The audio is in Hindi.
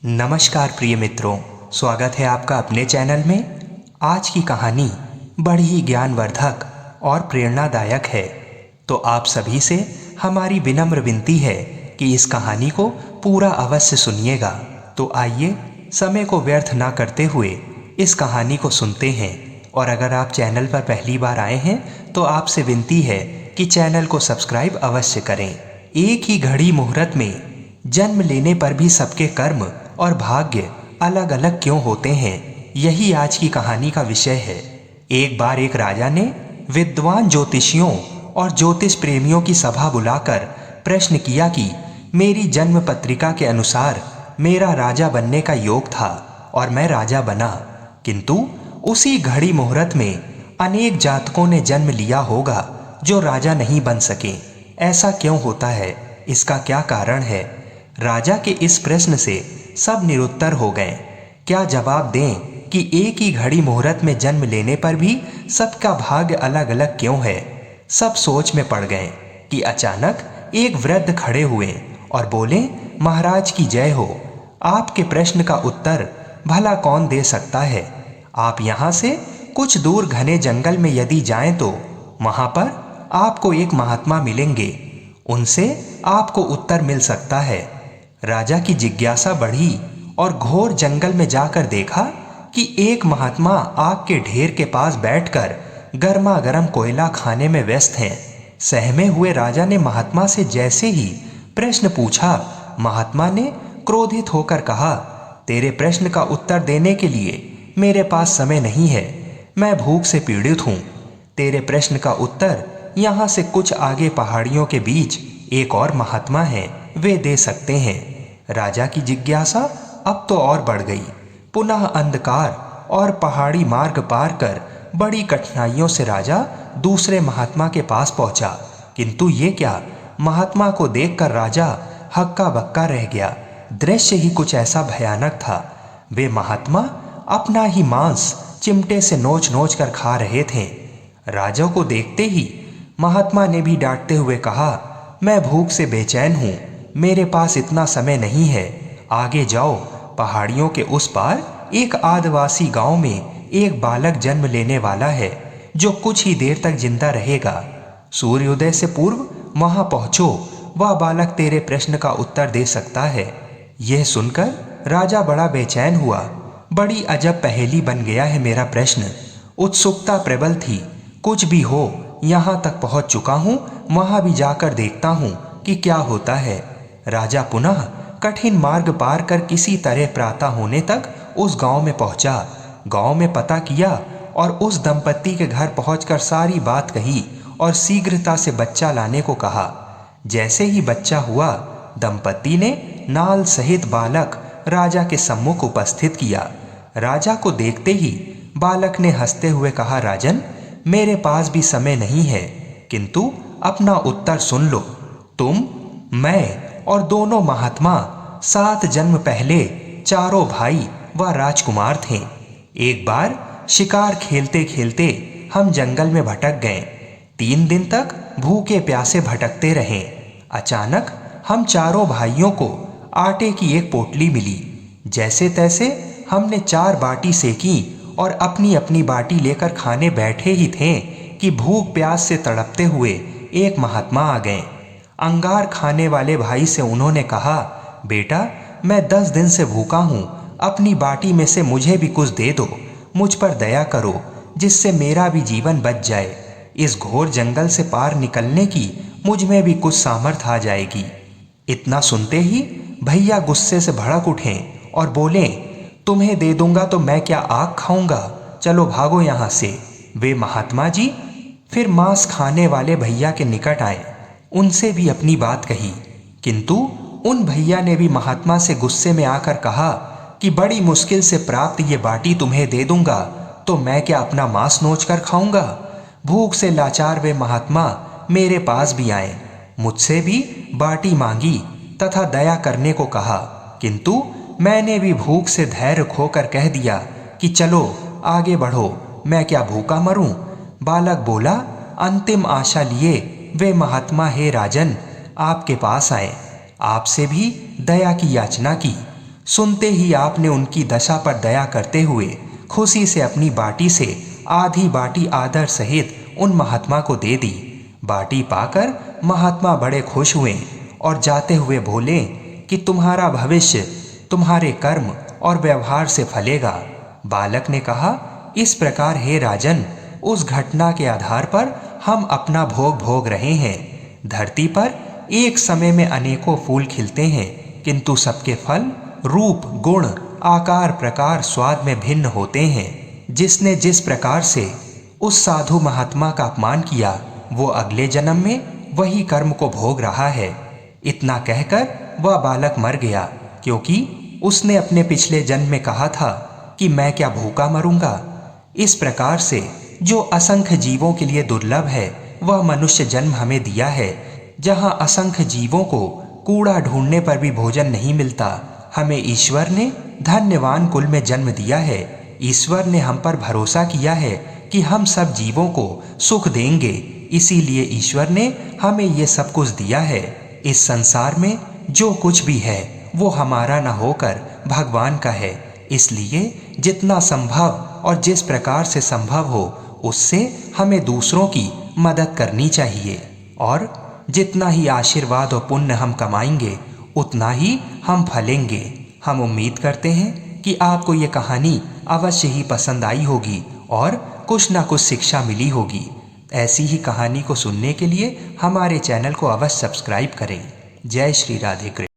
नमस्कार प्रिय मित्रों, स्वागत है आपका अपने चैनल में। आज की कहानी बड़ी ही ज्ञानवर्धक और प्रेरणादायक है। तो आप सभी से हमारी विनम्र विनती है कि इस कहानी को पूरा अवश्य सुनिएगा। तो आइए समय को व्यर्थ ना करते हुए इस कहानी को सुनते हैं। और अगर आप चैनल पर पहली बार आए हैं तो आपसे विनती है कि चैनल को सब्सक्राइब अवश्य करें। एक ही घड़ी मुहूर्त में जन्म लेने पर भी सबके कर्म और भाग्य अलग अलग क्यों होते हैं, यही आज की कहानी का विषय है। एक बार एक राजा ने विद्वान ज्योतिषियों और ज्योतिष प्रेमियों की सभा बुलाकर प्रश्न किया कि मेरी जन्म पत्रिका के अनुसार मेरा राजा बनने का योग था और मैं राजा बना, किंतु उसी घड़ी मुहूर्त में अनेक जातकों ने जन्म लिया होगा जो राजा नहीं बन सके। ऐसा क्यों होता है, इसका क्या कारण है? राजा के इस प्रश्न से सब निरुत्तर हो गए। क्या जवाब दें कि एक ही घड़ी मुहूर्त में जन्म लेने पर भी सबका भाग्य अलग अलग क्यों है? सब सोच में पड़ गए कि अचानक एक वृद्ध खड़े हुए और बोले, महाराज की जय हो। आपके प्रश्न का उत्तर भला कौन दे सकता है? आप यहाँ से कुछ दूर घने जंगल में यदि जाएं तो वहां पर आपको एक महात्मा मिलेंगे, उनसे आपको उत्तर मिल सकता है। राजा की जिज्ञासा बढ़ी और घोर जंगल में जाकर देखा कि एक महात्मा आग के ढेर के पास बैठकर गर्मा गर्म कोयला खाने में व्यस्त हैं। सहमे हुए राजा ने महात्मा से जैसे ही प्रश्न पूछा, महात्मा ने क्रोधित होकर कहा, तेरे प्रश्न का उत्तर देने के लिए मेरे पास समय नहीं है, मैं भूख से पीड़ित हूँ। तेरे प्रश्न का उत्तर यहाँ से कुछ आगे पहाड़ियों के बीच एक और महात्मा हैं, वे दे सकते हैं। राजा की जिज्ञासा अब तो और बढ़ गई। पुनः अंधकार और पहाड़ी मार्ग पार कर बड़ी कठिनाइयों से राजा दूसरे महात्मा के पास पहुंचा, किंतु ये क्या, महात्मा को देखकर राजा हक्का बक्का रह गया। दृश्य ही कुछ ऐसा भयानक था। वे महात्मा अपना ही मांस चिमटे से नोच नोच कर खा रहे थे। राजा को देखते ही महात्मा ने भी डांटते हुए कहा, मैं भूख से बेचैन हूँ, मेरे पास इतना समय नहीं है, आगे जाओ। पहाड़ियों के उस पार एक आदिवासी गांव में एक बालक जन्म लेने वाला है जो कुछ ही देर तक जिंदा रहेगा। सूर्योदय से पूर्व वहां पहुंचो, वह बालक तेरे प्रश्न का उत्तर दे सकता है। यह सुनकर राजा बड़ा बेचैन हुआ। बड़ी अजब पहेली बन गया है मेरा प्रश्न। उत्सुकता प्रबल थी, कुछ भी हो, यहाँ तक पहुँच चुका हूँ, वहां भी जाकर देखता हूँ कि क्या होता है। राजा पुनः कठिन मार्ग पार कर किसी तरह प्रातः होने तक उस गांव में पहुंचा। गांव में पता किया और उस दंपत्ति के घर पहुंचकर सारी बात कही और शीघ्रता से बच्चा लाने को कहा। जैसे ही बच्चा हुआ, दंपत्ति ने नाल सहित बालक राजा के सम्मुख उपस्थित किया। राजा को देखते ही बालक ने हंसते हुए कहा, राजन, मेरे पास भी समय नहीं है, किंतु अपना उत्तर सुन लो। तुम, मैं और दोनों महात्मा 7 जन्म पहले चारों भाई व राजकुमार थे। एक बार शिकार खेलते खेलते हम जंगल में भटक गए। 3 दिन तक भूखे प्यासे भटकते रहे। अचानक हम चारों भाइयों को आटे की एक पोटली मिली। जैसे तैसे हमने 4 बाटी सेकी और अपनी अपनी बाटी लेकर खाने बैठे ही थे कि भूख प्यास से तड़पते हुए एक महात्मा आ गए। अंगार खाने वाले भाई से उन्होंने कहा, बेटा, मैं 10 दिन से भूखा हूँ, अपनी बाटी में से मुझे भी कुछ दे दो, मुझ पर दया करो, जिससे मेरा भी जीवन बच जाए। इस घोर जंगल से पार निकलने की मुझ में भी कुछ सामर्थ आ जाएगी। इतना सुनते ही भैया गुस्से से भड़क उठे और बोले, तुम्हें दे दूंगा तो मैं क्या आग खाऊंगा, चलो भागो यहाँ से। वे महात्मा जी फिर मांस खाने वाले भैया के निकट आए, उनसे भी अपनी बात कही, किंतु उन भैया ने भी महात्मा से गुस्से में आकर कहा कि बड़ी मुश्किल से प्राप्त ये बाटी तुम्हें दे दूंगा तो मैं क्या अपना मांस नोच कर खाऊंगा। भूख से लाचार वे महात्मा मेरे पास भी आए, मुझसे भी बाटी मांगी तथा दया करने को कहा, किंतु मैंने भी भूख से धैर्य खोकर कह दिया कि चलो आगे बढ़ो, मैं क्या भूखा मरूं। बालक बोला, अंतिम आशा लिए वे महात्मा, हे राजन, आपके पास आए, आपसे भी दया की याचना की। सुनते ही आपने उनकी दशा पर दया करते हुए खुशी से अपनी बाटी से आधी बाटी आदर सहित उन महात्मा को दे दी। बाटी पाकर महात्मा बड़े खुश हुए और जाते हुए बोले कि तुम्हारा भविष्य तुम्हारे कर्म और व्यवहार से फलेगा। बालक ने कहा, इस प्रकार हे राजन, उस घटना के आधार पर हम अपना भोग भोग रहे हैं। धरती पर एक समय में अनेकों फूल खिलते हैं, किंतु सबके फल रूप, गुण, आकार, प्रकार, स्वाद में भिन्न होते हैं। जिसने जिस प्रकार से उस साधु महात्मा का अपमान किया, वो अगले जन्म में वही कर्म को भोग रहा है। इतना कहकर वह बालक मर गया, क्योंकि उसने अपने पिछले जन्म में कहा था कि मैं क्या भूखा मरूंगा। इस प्रकार से जो असंख्य जीवों के लिए दुर्लभ है, वह मनुष्य जन्म हमें दिया है, जहां असंख्य जीवों को कूड़ा ढूंढने पर भी भोजन नहीं मिलता। हमें ईश्वर ने धन्यवान कुल में जन्म दिया है। ईश्वर ने हम पर भरोसा किया है कि हम सब जीवों को सुख देंगे, इसीलिए ईश्वर ने हमें ये सब कुछ दिया है। इस संसार में जो कुछ भी है वो हमारा न होकर भगवान का है, इसलिए जितना संभव और जिस प्रकार से संभव हो उससे हमें दूसरों की मदद करनी चाहिए। और जितना ही आशीर्वाद और पुण्य हम कमाएंगे उतना ही हम फलेंगे। हम उम्मीद करते हैं कि आपको ये कहानी अवश्य ही पसंद आई होगी और कुछ ना कुछ शिक्षा मिली होगी। ऐसी ही कहानी को सुनने के लिए हमारे चैनल को अवश्य सब्सक्राइब करें। जय श्री राधे कृष्ण।